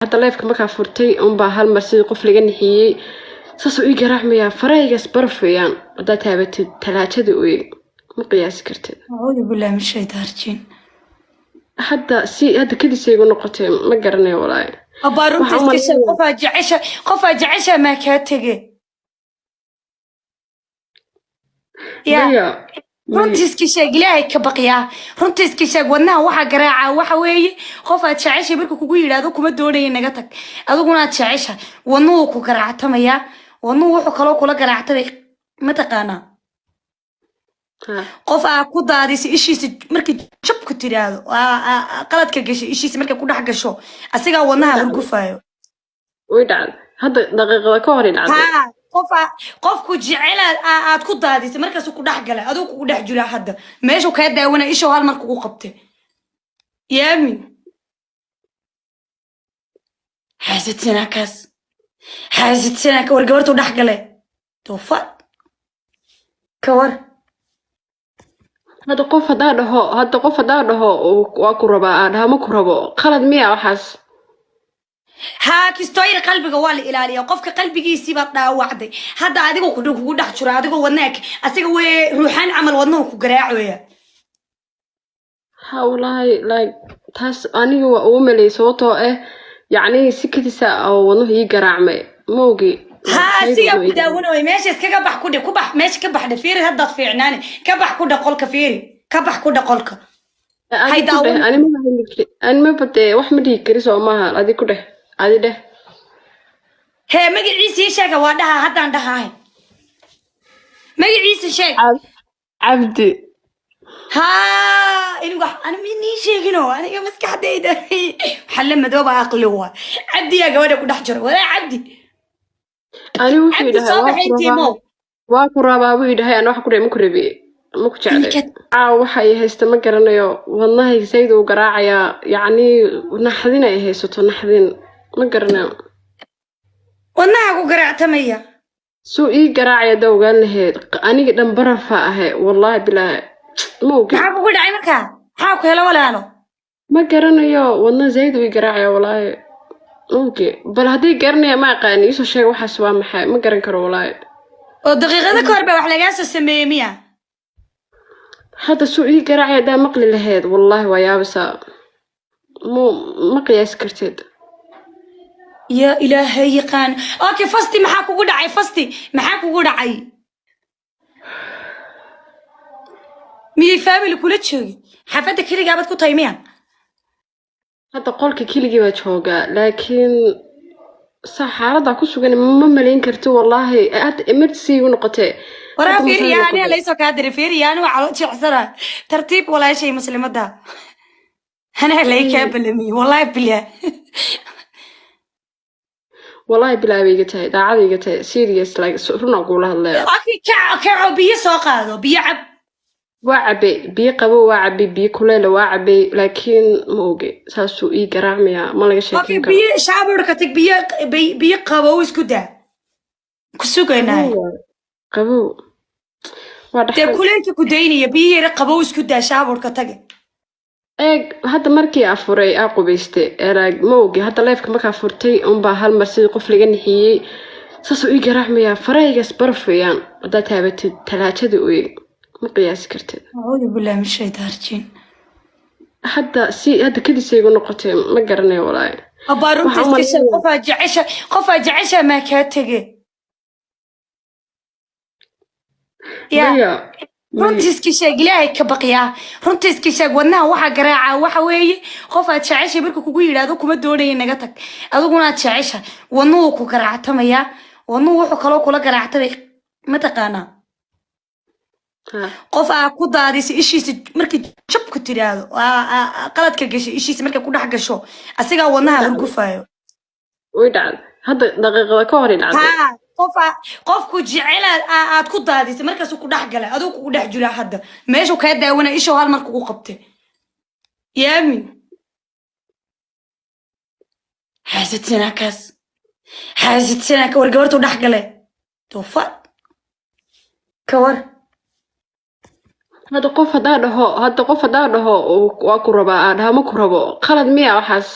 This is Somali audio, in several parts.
هذا لايفك ما كافرتي بaa hal mar sidii qof laga nixiyay saasoo ii garaacmaya faraygas barfayaan hadaa taabatid talaajada u ma qiyaasi kartid أعوذ بالله من الشيطان الرجيم. hadda kadisay igu noqotay ma garanayo walaahi أبا runta iska sheeg qofaa jecesha maa kaa tege يا runta iska sheeg ilaahay ka baqyaa runta iska sheeg wadnaha waxa garaaca waxa weeye qof aad jeceshay markuu kugu yiraahdo kuma doonayay naga tag adiguna aad jeceshay wadnuhu ku garaactamaya wadnuhu wuxuu kaloo kula garaactamay ma taqaanaa qof aad ku daadisay ishiisa markii jab ku tiraado qaladka gashay ishiisa markay ku dhex gasho asigaa wadnaha hurgufayo way dhacday hadda daqiiqada ka hor dhacday qofku jecel aad ku daadisay markaas ku dhex galay adigu ku dhex jira hadda meeshu ka daawana isho hal mar kugu qabtay yaamin xaasidina ka war gabartu dhex galay toofa ka war hadda qof hadaa dhaho waa ku rabaa aadha ma ku rabo qalad miya waxaas ها كستوير قلبك والي إلالية قفك قلبك يسيب وعدي هذا أديكو كده دح شرا أديكو وناك أسيكو روحان عمل ونوك وقراعوية والله لايك تاس أني وأملي صوته يعني سكتي أو ونوه يقراعمي موجي ها سيا كده ونوه ماشي سكا كبح كده كبح ماشي كبح دفيري هدا في عناني كبح كده قولك فيري كبح كده قولك هيدا أنا ما بدي وحمدي كريسو معها أدي كده عادي ده هي ما عيسى شيء وادها هذا عندها ما عيسى شيء عبدي ها أنا مني شيء كنوا أنا يوم مسك حدا يدا حل مدوبة عقله عبدي يا جواد كده حجر ولا عبدي أنا وفي ده صباح وأقرب أبوي ده أنا وحكره مكربي مكتشعر waxay haysta ma garanayo wadnahay sayid uu garaacaya yani naxdin ay haysato naxdin ma garanayo wadnaha ku garaactamaya soo ii garaacaya dawgaan lahayd aniga dhan barafa ahay wallahi bilaa ma ogi maxaa kugu dhacay markaa maxaa ku helo walaalo ma garanayo wadna sayid uu garaacaya wallahi ogi bal hadii garanaya ma aqaan isu sheeg waxaas waa maxay ma garan karo wallahi oo daqiiqada ka hor ba wax laga soo sameeyay miya هذا سوء قراعي دا مقلي لهيد والله ويابسا ما قياس كرتيد يا إلهي قان أوكي فستي محاكو قدعي فستي محاكو قدعي مي فاميلي كل شيء حفظك كيلي قابتكو طيميا هذا قولك كيلي جيبت شوقا لكن صح عرضا كسو قاني ما ملين كرتو والله امرتسي ونقطي ورا فيري أنا ليس كادر فيري أنا وعلى شيء عسرة ترتيب ولا شيء مسلمة ده أنا ليك بلمي والله بلا والله بلا بيجتها ده عادي جتها سيريس لايك سرنا أقولها الله أكيد كعبية ساق هذا بيعب وعبي بيقبو وعبي بيكله وعبي لكن موجي ساسو إيه جرامي ما لقى شيء أوكي بي شعب ركتك بيقبو إسكده كسوق هنا قبو dee kuleelka ku daynaya biyo yara qabow isku daa shaaburka tage hadda markii afuray qubayste eraag ma ogi hadda leefka markaa furtay baa hal mar sidii qof laga nixiyay saasoo ii garaacmaya faraygas barfayaan hadaa taabatid talaajada u ma qiyaasi kartid أعوذ بالله من الشيطان الرجيم. hadda kadisay igu noqotay ma garanayo walaahi أبا runta iska sheeg qofaa jecesha maa kaa tege يا runta iska sheeg ilaahay ka baqyaa runta iska sheeg wadnaha waxa garaaca waxa weeye qof aad jeceshay markuu kugu yiraahdo kuma doonayay naga tag adiguna aad jeceshay wadnuhu ku garaactamaya wadnuhu wuxuu kaloo kula garaactamay ma taqaanaa qof aad ku daadisay ishiisa markii jab ku tiraado qaladka gashay ishiisa markay ku dhex gasho asigaa wadnaha hurgufayo way dhacday hadda daqiiqada ka hor dhacday qofku jecel aad ku daadisay markaas ku dhex galay adigu ku dhex jira hadda meeshu ka daawana isho hal mar kugu qabtay yaamin xaasidina ka war gabartu dhex galay toofa ka war hadda qof hadaa dhaho waa ku rabaa aadha ma ku rabo qalad miya waxaas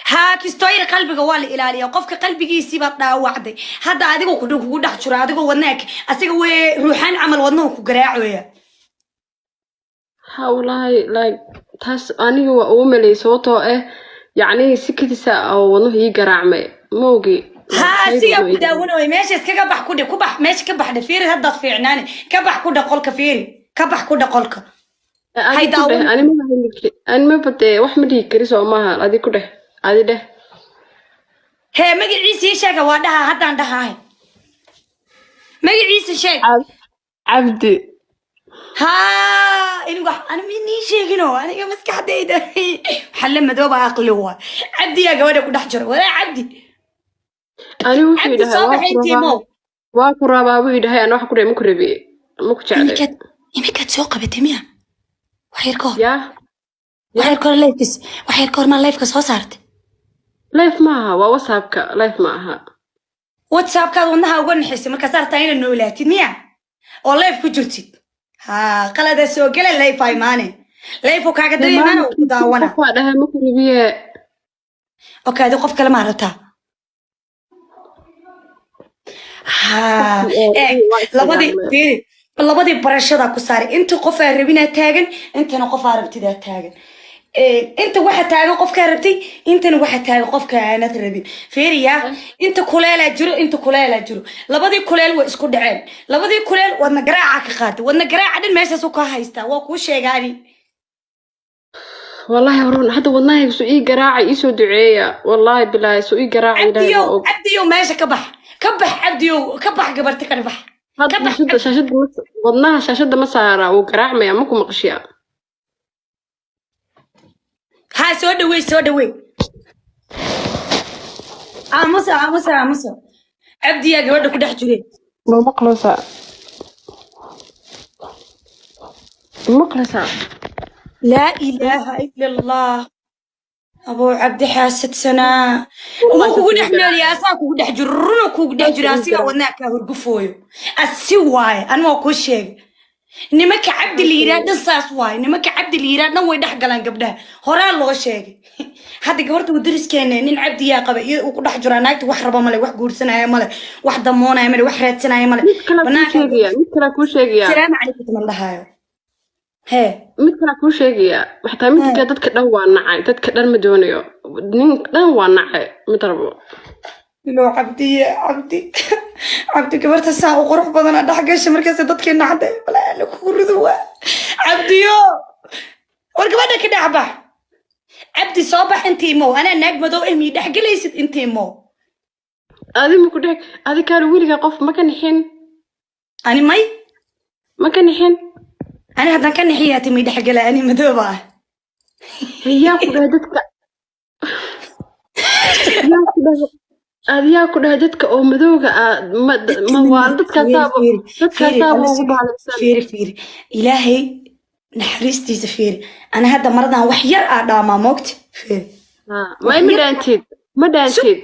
ها كستوير قلبك ولا إلالية وقفك قلبك يسيب وعدي هذا أديكو كدو كدو حشرة أديكو ودناك أسيكو روحان عمل ودنو كجراع ويا والله like taas aniga waa ugu malay sababtoo ah yacni si kadisa oo wadnuhu ii garaacmay moogi ها سيا كداونو ماشي اسكا كبح كده كبح ماشي كبح دفيري هدا في عناني كبح كده قولك فيري كبح كده قولك هاي داون ani ma badee wax ma dhihi kari soo maaha adi ku dheh adi dheh هي مجي عيسى شاكا وادها هدا عندها هاي مجي عيسى شاك cabdi ها أنا مني شاكنو أنا مسك حديدة حل مدوبة عقلي هو عبدي يا جواد كده حجر ولا عبدي ani wuxuu عبدي صباح انتي yidhahaa مو waa ku rabaa buu yidhahay ana wax ku dheh ma ku rabi ma ku jeclay إمك تسوق بتمية وحيركور yaa وحيركور لايفكس وحيركور ما لايفكس هو صارت life maaha waa whatsappka life ma aha واتساب كان ونها وقول حسي مركز صارت هنا إنه لا تمية أو لايف كجرتي ها قال هذا سوق لا لايف هاي ماني لايف وكاك دري مانا وداونا qof waa dhahay ma ku rabiye أوكي هذا قف كلام عرفتها ها labadii fiiri labadii barashada ku saari inta qof aan rabina taagan intana qof aan rabtida taagan inta waxa taagan qofka rabtay intana waxa taagan qofka aan rabin fiiriya inta kuleela jiro labadii kuleel way isku dhaceen labadii kuleel wadna garaaca ka qaatay wadna garaaca dhan meeshaas uu ka haystaa waa ku sheegaani والله هرون حتى والله سو إيه جراعي إيه سو دعية والله بالله سو إيه جراعي عبديو ماشي كبح عبديو كبح قبرتك كبح هذا شاشة والله شاشة مسارة وجراع ما يعمكم مقشية هاي سودوي موسى عبدي يا جواد كده حجري ما مقلصة لا إله إلا الله أبو عبد حاسد سنة وكو دحمل يا ساك كو دحجرن كو دحجراسي وناك هرقفويو السواي أنا ما كل شيء نمك عبد الإيراد الصاص واي نمك عبد الإيراد نوي دحقلان قبلها هورا لو شيء هذا قبرت ودرس كان نين عبد يا قبا وكو دحجراناك وحربا مالي wax guursanaya male wax damoonaya male wax raadsanaya male midkala ku sheegaya salaam alaykum tamandahayo he midkala ku sheegaya waxta midka dadka dhan waa nacay dadka dhan ma doonayo nin dhan waa nacay mid rabo لو عبدي كبرت الساعة وقروح بدنا دحقش مركز ضدك النحدة بلا لكور ذوا عبديو ورقبنا كده عبا عبدي صباح انتي مو انا نجمة دو امي دحق ليست انتي مو هذه ما كنت هذه كانوا ويلي قف ما كان حين انا ماي ما كان حين انا هذا كان حياتي مي دحق لا اني مذوبة هي كلها adiyaa ku dhahay dadka oo madowga ma waa dadka saabo ugu baalaysan fiiri ilaahay naxariistiisa fiiri ana hadda maradan wax yar aa dhaamaa moogta fiiri ma dhaantid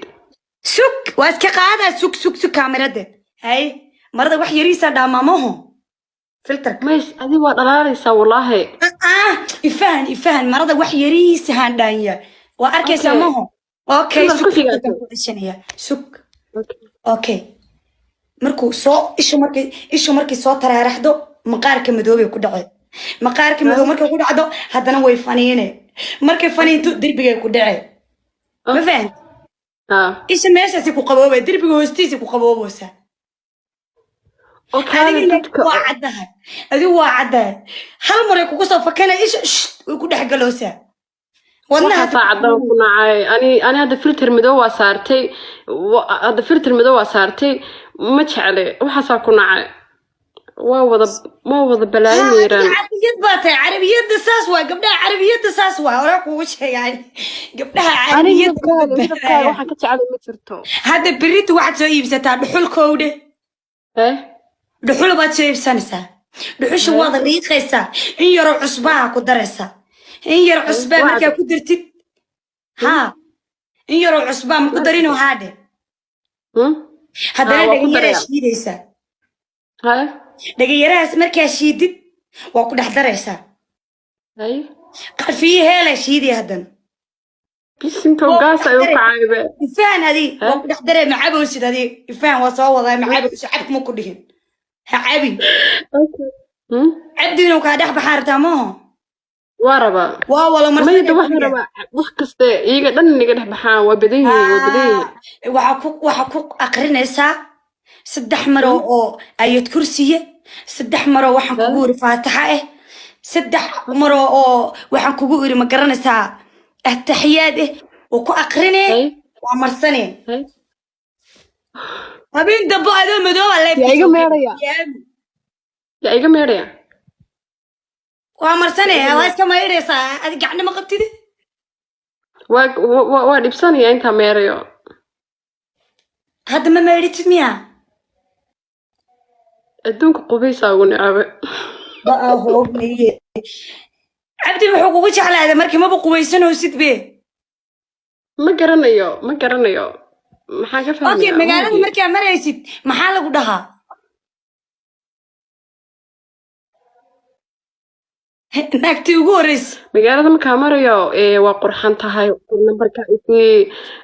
suk waa iska qaadaa suk kaamirada hay marada wax yariisa dhaamaa maho filterka mays adi waa dhalaalaysaa wallaahi ifahan marada wax yariisa haan dhaanya waa arkaysaa maho اوكي سك اوكي مركو سو ايشو مركي سو تراarxdo maqaarka madoobe ku dhacay maqaarka madoobe markay ku dhacdo hadana way faniine markay faniinto dirbigay ku dhacay ma fahant isha meeshaasi ku qaboobay dirbiga hoostiisa ku qaboobosa adigu waa caddahay hal maray kugu soo fakana isha way ku dhex galoosaa wadnaha saacada ku nacay ani hada filter madow waa saartay ma jeclay waxa ku nacay waa wada balaayin yeeran carabiyad baatay carabiyada saas waa gabdhaha carabiyada saas waa hore kugu sheegay gabdhaha carabiyada waxa ka jeclay ma jirto hada biritu waxa soo iibsataa dhuxulkowde dhuxul baad soo iibsanaysaa dhuxusha waad riiqaysaa in yaro cusbaa ku daraysaa in yar cusbaa markaa ku dartid ها in yaro cusbaa ma ku darino haade hadana dhagayara shiidaysa dhagayarahaas markaa shiidid waa ku dhex daraysaa qarfiye heela shiidi hadan بيسمتو قاس أيوة كعيبة إفان هذه وقدر مع عبوس هذه إفان وصوّد مع عبوس عبك مو كلهن عبي عبدي لو كادح بحار تامو وربا والله ما يدو واحد ربا وحكسته إيجا دن نيجا بحان وبديه وحكوك أقرنيسا سدح مرو أو آية كرسية سدح مرو وحن كوغوري فاتحة سدح مرو أو وحن كوغوري مقرنيسا التحيات وكو أقرني ومرسني هبين دبو هذا مدو ولا يا إيجا ميريا يا إيجا ميريا ومرسني وايس كما يريسا هذه قاعدة ما قبتي دي ودبساني أنت ميريا هذا ما ميريت ميا أدونك قبيسة ونعبة بقى هو بنيه عبدي بحقوقك على هذا مركي ما بقوا يسنوا وسيد بيه ما قرنيو ما حاجة فهمي اوكي مقالة مركي مريسيد ما حالك ودها ناكتي وغوريس magaalada markaa marayo waa qurxan tahay numberka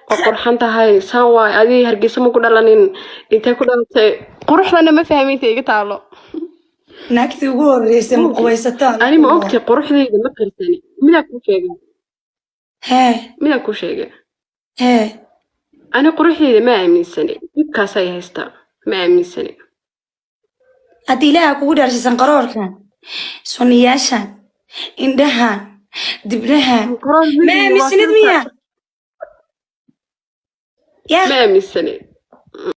waa qurxan tahay saan waay adii hargeysa ma ku dhalanin intee ku dhalatay quruxdana ma fahmaysa iga taalo naagtii ugu horeysay ma qubaysataan ani ma ogtay quruxdayda ma qarsani midaa ku sheegay ani quruxdayda ma aaminsani dibkaas ay haystaa ma aaminsani haddii ilaaha kugu dhaarsiisan qaroorkan sunniyaashan indhahan dibnahan ma aaminsanid miya ما أمسني